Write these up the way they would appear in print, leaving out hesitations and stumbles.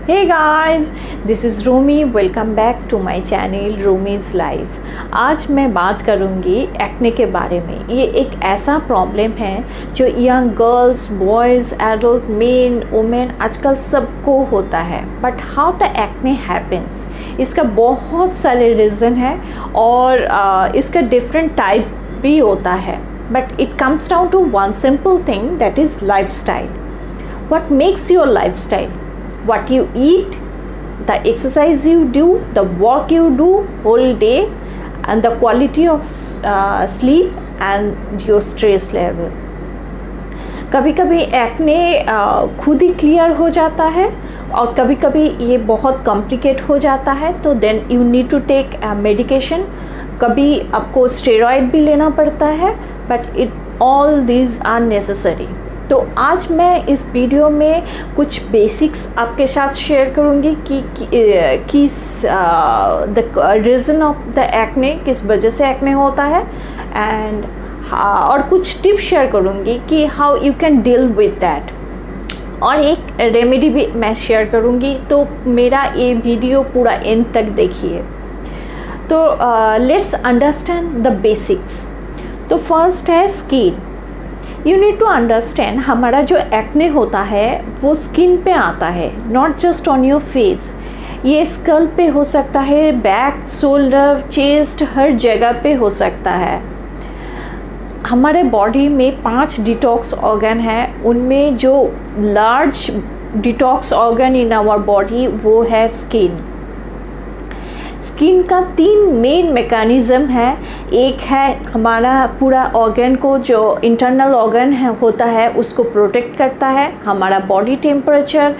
Hey guys, this is Rumi. Welcome back to my channel Rumi's life. आज मैं बात करूंगी एक्ने के बारे में। ये एक ऐसा प्रॉब्लम है जो young girls, boys, adult, main, women आजकल सबको होता है। But how the acne happens, इसका बहुत सारे रीज़न है और इसका डिफरेंट टाइप भी होता है। But it comes down to one simple thing, that is lifestyle. What makes your lifestyle? What you eat, the exercise you do, the work you do whole day, and the quality of sleep and your stress level. कभी कभी acne खुद ही clear हो जाता है और कभी कभी ये बहुत कॉम्प्लिकेट हो जाता है, तो then you need to take medication. कभी आपको स्टेरॉइड भी लेना पड़ता है, but it all these are necessary. तो आज मैं इस वीडियो में कुछ बेसिक्स आपके साथ शेयर करूंगी कि the reason of the acne, किस वजह से एक्ने होता है, एंड और कुछ टिप्स शेयर करूंगी कि how you can deal with that, और एक रेमेडी भी मैं शेयर करूंगी। तो मेरा ये वीडियो पूरा एंड तक देखिए। तो लेट्स अंडरस्टैंड द बेसिक्स। तो फर्स्ट है skin. You need to understand, हमारा जो एक्ने होता है वो स्किन पे आता है, not just on your face. ये स्कल पे हो सकता है, बैक, शोल्डर, चेस्ट, हर जगह पे हो सकता है। हमारे बॉडी में 5 डिटॉक्स ऑर्गन है, उनमें जो large detox organ in our body वो है स्किन। स्किन का 3 मेन मैकेनिज़्म है। एक है हमारा पूरा ऑर्गन को, जो इंटरनल ऑर्गन है होता है उसको प्रोटेक्ट करता है, हमारा बॉडी टेम्परेचर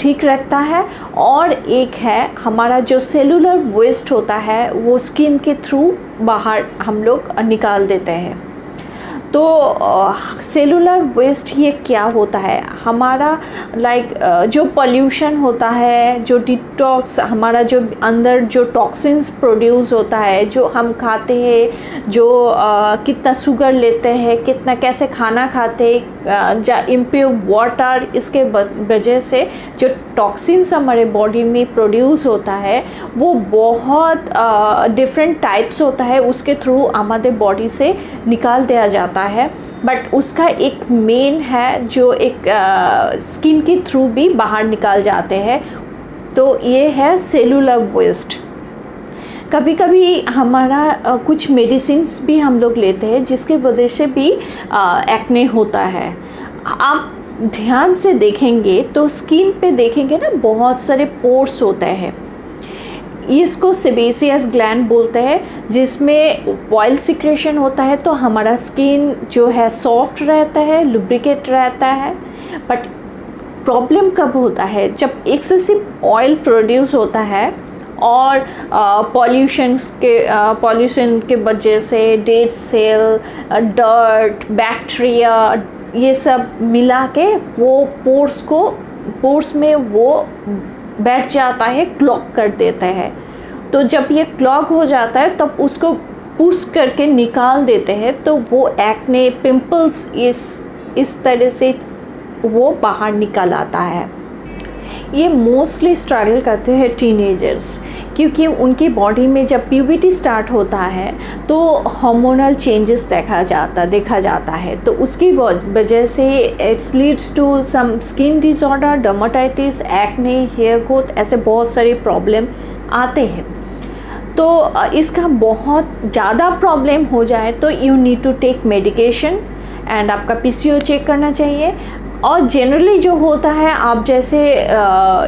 ठीक रखता है। और एक है हमारा जो सेलुलर वेस्ट होता है वो स्किन के थ्रू बाहर हम लोग निकाल देते हैं। तो सेलुलर वेस्ट ये क्या होता है, हमारा जो पोल्यूशन होता है, जो डिटॉक्स, हमारा जो अंदर जो टॉक्सिन्स प्रोड्यूस होता है, जो हम खाते हैं, जो कितना शुगर लेते हैं, कितना कैसे खाना खाते हैं, या इम्प्योर वाटर, इसके वजह से जो टॉक्सिन्स हमारे बॉडी में प्रोड्यूस होता है वो बहुत डिफरेंट टाइप्स होता है, उसके थ्रू हमारे बॉडी से निकाल दिया जाता है। बट उसका एक मेन है जो एक स्किन के थ्रू भी बाहर निकाल जाते हैं, तो ये है सेलुलर वेस्ट। कभी कभी हमारा कुछ मेडिसिन्स भी हम लोग लेते हैं जिसके वजह से भी एक्ने होता है। आप ध्यान से देखेंगे तो स्किन पे देखेंगे ना, बहुत सारे पोर्स होते हैं। इसको सेबेसियस ग्लैंड बोलते हैं, जिसमें ऑयल सिक्रेशन होता है, तो हमारा स्किन जो है सॉफ्ट रहता है, लुब्रिकेट रहता है। बट प्रॉब्लम कब होता है, जब एक्सेसिव ऑयल प्रोड्यूस होता है और पॉल्यूशन के वजह से डेड सेल, डर्ट, बैक्टीरिया, ये सब मिला के वो पोर्स में वो बैठ जाता है, क्लॉग कर देता है। तो जब ये क्लॉग हो जाता है तब उसको पुश करके निकाल देते हैं, तो वो एक्ने, पिंपल्स इस तरह से वो बाहर निकल आता है। ये मोस्टली स्ट्रगल करते हैं टीनेजर्स, क्योंकि उनकी बॉडी में जब प्यूबर्टी स्टार्ट होता है तो हार्मोनल चेंजेस देखा जाता है, तो उसकी वजह से it's leads to some skin disorder, dermatitis, acne, hair growth, ऐसे बहुत सारे प्रॉब्लम आते हैं। तो इसका बहुत ज़्यादा प्रॉब्लम हो जाए तो you need to take medication, and आपका पीसीओ चेक करना चाहिए। और जनरली जो होता है, आप जैसे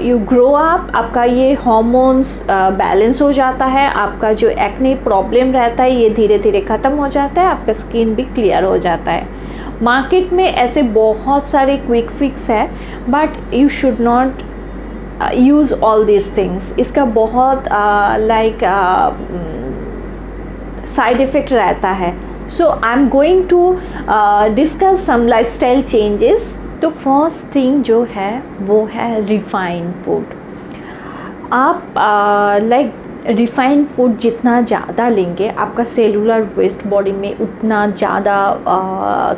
यू ग्रो अप, आपका ये हार्मोन्स बैलेंस हो जाता है, आपका जो एक्ने प्रॉब्लम रहता है ये धीरे धीरे ख़त्म हो जाता है, आपका स्किन भी क्लियर हो जाता है। मार्केट में ऐसे बहुत सारे क्विक फिक्स है, but you should not use all this things. इसका बहुत साइड इफ़ेक्ट रहता है। So I am going to discuss some lifestyle changes. तो फर्स्ट थिंग जो है वो है रिफाइंड फूड। आप रिफाइंड फूड जितना ज़्यादा लेंगे आपका सेलुलर वेस्ट बॉडी में उतना ज़्यादा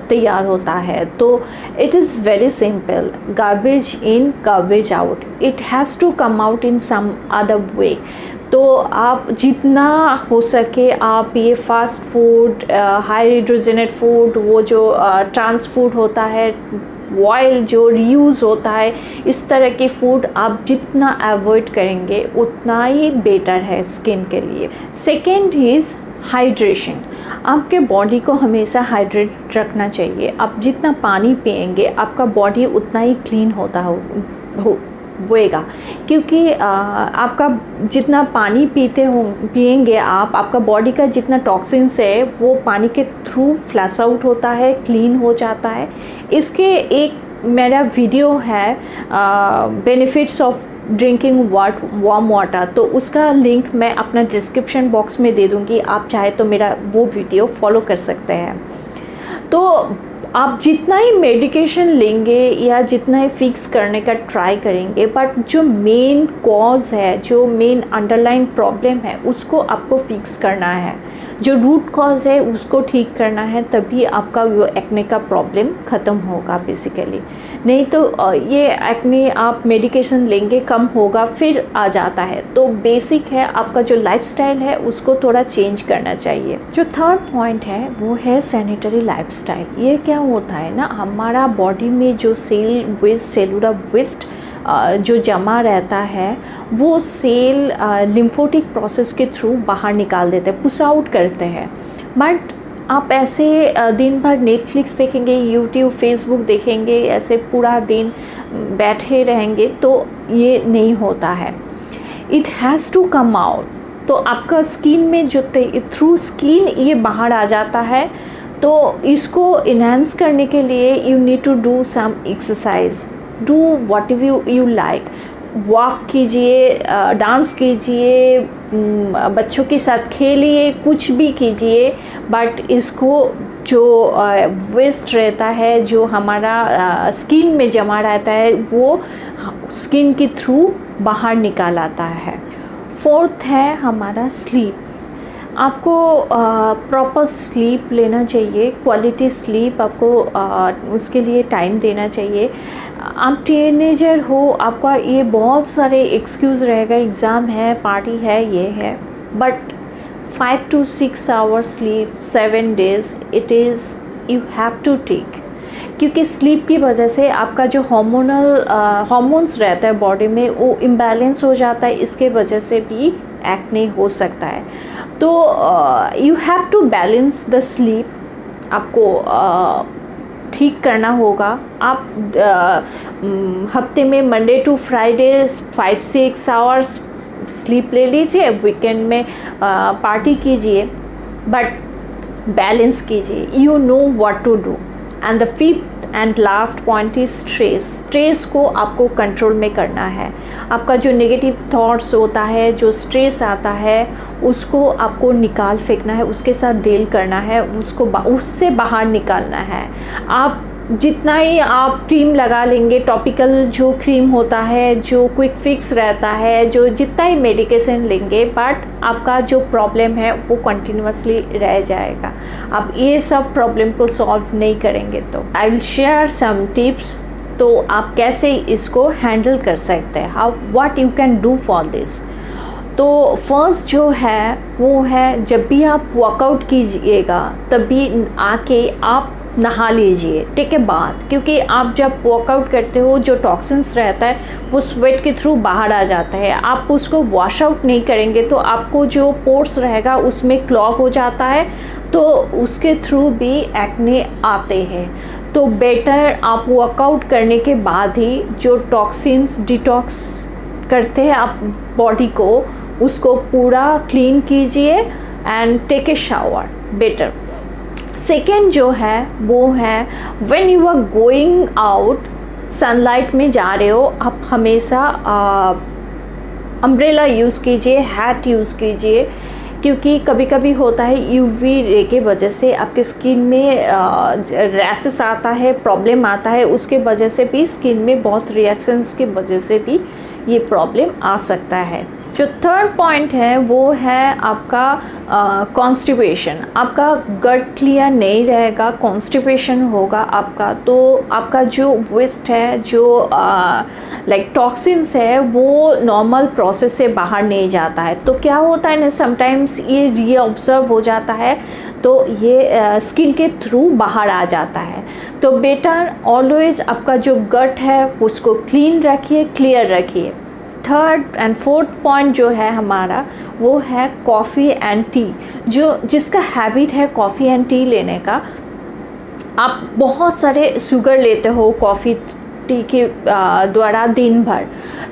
तैयार होता है। तो it is very simple, garbage in garbage out, it has to come out in some other way. तो आप जितना हो सके आप ये fast food, high hydrogenate food, वो जो ट्रांस फूड होता है, ऑयल जो रीयूज़ होता है, इस तरह के फूड आप जितना अवॉइड करेंगे उतना ही बेटर है स्किन के लिए। Second is hydration. आपके बॉडी को हमेशा हाइड्रेट रखना चाहिए। आप जितना पानी पिएंगे आपका बॉडी उतना ही क्लीन होता होएगा, क्योंकि आपका जितना पानी पिएंगे आप, आपका बॉडी का जितना टॉक्सिन्स है वो पानी के थ्रू फ्लश आउट होता है, क्लीन हो जाता है। इसके एक मेरा वीडियो है benefits of drinking warm water, तो उसका लिंक मैं अपना डिस्क्रिप्शन बॉक्स में दे दूँगी, आप चाहे तो मेरा वो वीडियो फॉलो कर सकते हैं। तो आप जितना ही मेडिकेशन लेंगे या जितना ही फिक्स करने का ट्राई करेंगे, बट जो मेन कॉज है, जो मेन अंडरलाइन प्रॉब्लम है, उसको आपको फिक्स करना है। जो रूट कॉज है उसको ठीक करना है, तभी आपका वो एक्ने का प्रॉब्लम ख़त्म होगा बेसिकली। नहीं तो ये एक्ने आप मेडिकेशन लेंगे कम होगा फिर आ जाता है। तो बेसिक है आपका जो लाइफस्टाइल है उसको थोड़ा चेंज करना चाहिए। जो थर्ड पॉइंट है वो है सैनिटरी लाइफस्टाइल। ये क्या होता है ना, हमारा बॉडी में जो सेलुलर वेस्ट जो जमा रहता है वो सेल लिम्फोटिक प्रोसेस के थ्रू बाहर निकाल देते हैं, पुश आउट करते हैं। बट आप ऐसे दिन भर नेटफ्लिक्स देखेंगे, यूट्यूब फेसबुक देखेंगे, ऐसे पूरा दिन बैठे रहेंगे तो ये नहीं होता है। It has to come out. तो आपका स्किन में जो थ्रू स्किन ये बाहर आ जाता है। तो इसको इन्हांस करने के लिए you need to do some exercise, do what you like. Walk कीजिए, डांस कीजिए, बच्चों के साथ खेलिए, कुछ भी कीजिए, बट इसको जो वेस्ट रहता है, जो हमारा स्किन में जमा रहता है, वो स्किन के थ्रू बाहर निकाल आता है। फोर्थ है हमारा स्लीप। आपको प्रॉपर स्लीप लेना चाहिए, क्वालिटी स्लीप आपको उसके लिए टाइम देना चाहिए। आप टीनेजर हो, आपका ये बहुत सारे एक्सक्यूज़ रहेगा, एग्ज़ाम है, पार्टी है, ये है, but 5 to 6 hours sleep 7 days it is you have to take. क्योंकि स्लीप की वजह से आपका जो हार्मोन्स रहता है बॉडी में वो इम्बैलेंस हो जाता है, इसके वजह से भी एक्ने हो सकता है। तो you have to balance the sleep. आपको ठीक करना होगा। आप हफ्ते में Monday to Friday 5-6 hours sleep ले लीजिए, वीकेंड में पार्टी कीजिए, बट बैलेंस कीजिए। You know what to do. And the fifth and last point is stress. Stress को आपको कंट्रोल में करना है। आपका जो नेगेटिव थॉट्स होता है, जो स्ट्रेस आता है, उसको आपको निकाल फेंकना है, उसके साथ डील करना है, उससे बाहर निकालना है। आप जितना ही आप क्रीम लगा लेंगे, टॉपिकल जो क्रीम होता है, जो क्विक फिक्स रहता है, जो जितना ही मेडिकेशन लेंगे, बट आपका जो प्रॉब्लम है वो कंटिन्यूसली रह जाएगा। आप ये सब प्रॉब्लम को सॉल्व नहीं करेंगे। तो I will share some tips, तो आप कैसे इसको हैंडल कर सकते हैं, how what you can do for this. तो फर्स्ट जो है वो है, जब भी आप वर्कआउट कीजिएगा तभी आके आप नहा लीजिए, टेक ए बाथ। क्योंकि आप जब वर्कआउट करते हो जो टॉक्सिन्स रहता है वो स्वेट के थ्रू बाहर आ जाता है। आप उसको वॉश आउट नहीं करेंगे तो आपको जो पोर्स रहेगा उसमें क्लॉग हो जाता है, तो उसके थ्रू भी एक्ने आते हैं। तो बेटर आप वर्कआउट करने के बाद ही जो टॉक्सिन्स डिटॉक्स करते हैं आप बॉडी को, उसको पूरा क्लीन कीजिए and take a shower, better. Second जो है वो है, when you are going out, sunlight में जा रहे हो, आप हमेशा अम्ब्रेला यूज़ कीजिए, हैट यूज़ कीजिए। क्योंकि कभी कभी होता है यूवी रे के वजह से आपके स्किन में रैशेस आता है, प्रॉब्लम आता है, उसके वजह से भी स्किन में बहुत रिएक्शंस की वजह से भी ये प्रॉब्लम आ सकता है। जो थर्ड पॉइंट है वो है आपका कॉन्स्टिपेशन। आपका गट क्लियर नहीं रहेगा, कॉन्स्टिपेशन होगा आपका, तो आपका जो वेस्ट है, जो लाइक टॉक्सिन्स है, वो नॉर्मल प्रोसेस से बाहर नहीं जाता है। तो क्या होता है ना, समटाइम्स ये रीऑब्जर्व हो जाता है, तो ये स्किन के थ्रू बाहर आ जाता है। तो बेटर ऑलवेज आपका जो गट है उसको क्लीन रखिए, क्लियर रखिए। थर्ड एंड फोर्थ पॉइंट जो है हमारा वो है कॉफ़ी एंड टी। जिसका हैबिट है कॉफ़ी एंड टी लेने का, आप बहुत सारे शुगर लेते हो कॉफ़ी टी के द्वारा दिन भर,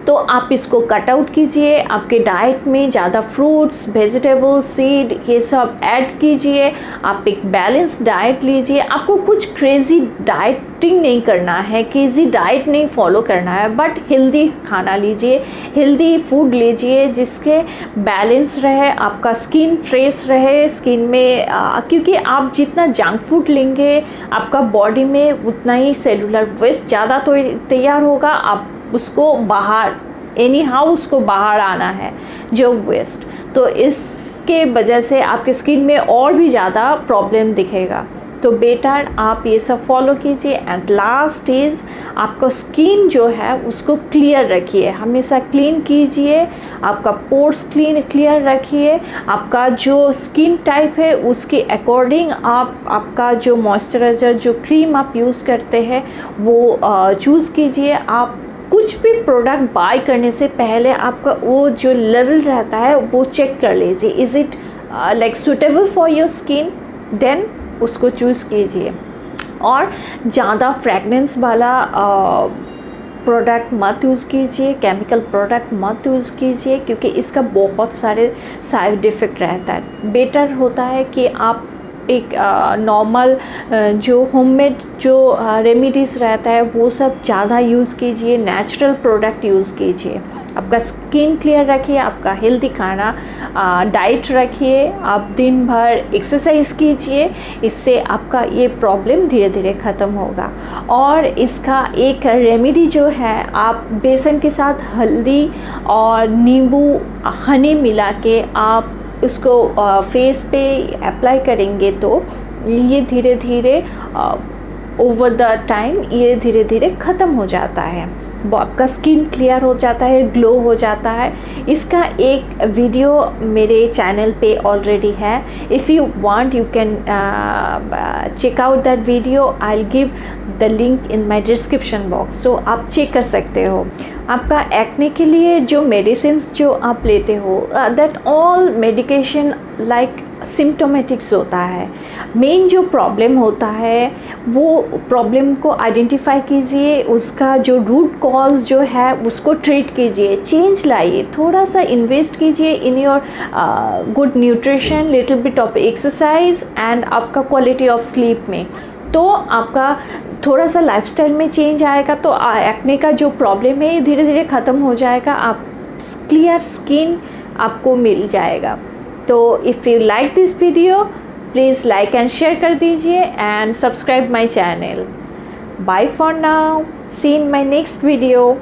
तो आप इसको कट आउट कीजिए। आपके डाइट में ज़्यादा फ्रूट्स, वेजिटेबल्स, सीड ये सब ऐड कीजिए। आप एक बैलेंस डाइट लीजिए। आपको कुछ क्रेज़ी डाइटिंग नहीं करना है, क्रेज़ी डाइट नहीं फॉलो करना है, बट हेल्दी खाना लीजिए, हेल्दी फूड लीजिए जिसके बैलेंस रहे, आपका स्किन फ्रेश रहे स्किन में, क्योंकि आप जितना जंक फूड लेंगे आपका बॉडी में उतना ही सेलुलर वेस्ट ज़्यादा तो तैयार होगा। आप उसको बाहर एनी हाउ उसको बाहर आना है जो वेस्ट, तो इसके वजह से आपके स्किन में और भी ज़्यादा प्रॉब्लम दिखेगा। तो बेटर आप ये सब फॉलो कीजिए। एंड लास्ट इज़ आपका स्किन जो है उसको क्लियर रखिए, हमेशा क्लीन कीजिए। आपका पोर्स क्लियर रखिए। आपका जो स्किन टाइप है उसके अकॉर्डिंग आपका जो मॉइस्चराइज़र, जो क्रीम आप यूज़ करते हैं वो चूज़ कीजिए। आप कुछ भी प्रोडक्ट बाय करने से पहले आपका वो जो लेवल रहता है वो चेक कर लीजिए, is it like suitable for your skin, then उसको चूज़ कीजिए। और ज़्यादा फ्रेगनेंस वाला प्रोडक्ट मत यूज़ कीजिए, केमिकल प्रोडक्ट मत यूज़ कीजिए, क्योंकि इसका बहुत सारे साइड इफ़ेक्ट रहता है। बेटर होता है कि आप एक नॉर्मल जो होममेड जो रेमेडीज़ रहता है वो सब ज़्यादा यूज़ कीजिए, नेचुरल प्रोडक्ट यूज़ कीजिए। आपका स्किन क्लियर रखिए, आपका हेल्दी खाना डाइट रखिए, आप दिन भर एक्सरसाइज कीजिए, इससे आपका ये प्रॉब्लम धीरे धीरे ख़त्म होगा। और इसका एक रेमेडी जो है, आप बेसन के साथ हल्दी और नींबू हनी मिला के आप उसको फेस पे अप्लाई करेंगे तो ये धीरे धीरे ओवर द टाइम ये धीरे धीरे ख़त्म हो जाता है, आपका स्किन क्लियर हो जाता है, ग्लो हो जाता है। इसका एक वीडियो मेरे चैनल पे ऑलरेडी है, if you want you can check out that video, I will give the link in my description box, so आप चेक कर सकते हो। आपका एक्ने के लिए जो मेडिसिन्स जो आप लेते हो, दैट ऑल मेडिकेशन लाइक सिम्टोमेटिक्स होता है। मेन जो प्रॉब्लम होता है वो प्रॉब्लम को आइडेंटिफाई कीजिए, उसका जो रूट कॉज जो है उसको ट्रीट कीजिए, चेंज लाइए, थोड़ा सा इन्वेस्ट कीजिए in your good nutrition, little bit of exercise and आपका क्वालिटी ऑफ स्लीप में, तो आपका थोड़ा सा लाइफस्टाइल में चेंज आएगा तो एक्ने का जो प्रॉब्लम है धीरे धीरे ख़त्म हो जाएगा, आप क्लियर स्किन आपको मिल जाएगा। तो if you like this video please like and share कर दीजिए and subscribe my channel. Bye for now, see in my next video.